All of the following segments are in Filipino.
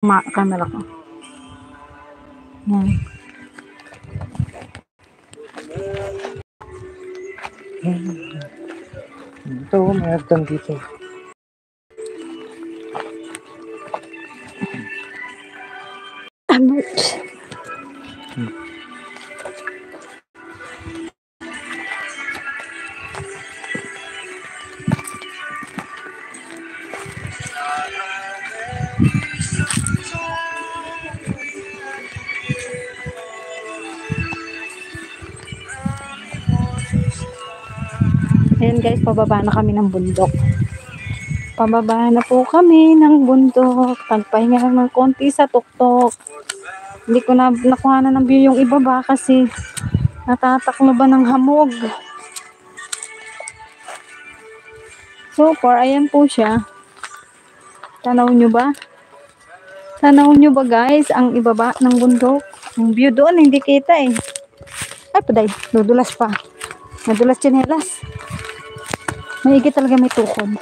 Camera ko. Yan. Ito, may hagdan dito. Amert. Ayan guys, pababa na kami ng bundok. Pababa na po kami ng bundok. Tagpahinga lang ng konti sa tuktok. Hindi ko na nakuha na ng view yung ibaba kasi natataklo ba ng hamog. So far, ayan po siya. Tanaw nyo ba? Tanaw nyo ba guys ang ibaba ng bundok? Yung view doon hindi kita eh. Ay paday, dudulas pa. Nadulas tsinelas. Maigi talaga may tukod.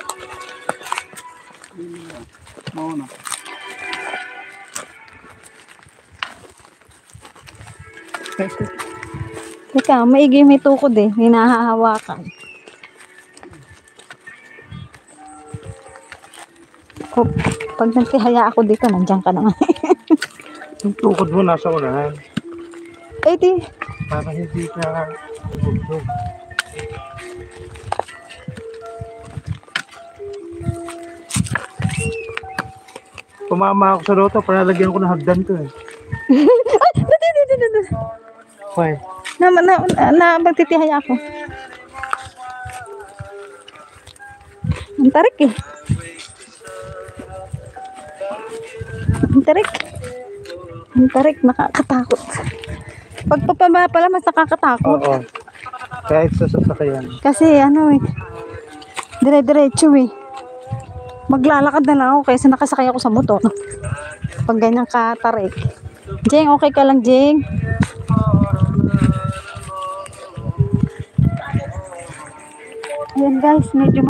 Teka, maigi may tukod eh. May nahahawakan. Oh, pag nagtihaya ako dito, nandiyan ka naman. Yung tukod mo nasa unahan. Ay, di. Para hindi ka bugdog. Pumama ako sa loto, panalagyan ko ng hagdan to eh. Ay, Why? magtitihaya ako. Ang tarik eh. Ang tarik. Ang tarik, nakakatakot. Pagpapaba pala, mas nakakatakot. Oo. Kahit sa sasakyan. Kasi ano eh, dire-diretso eh. Maglalakad na lang ako kaysa nakasakay ako sa motor. Pag ganyan katarik. Jeng, okay ka lang, Jeng? Ayan guys, medyo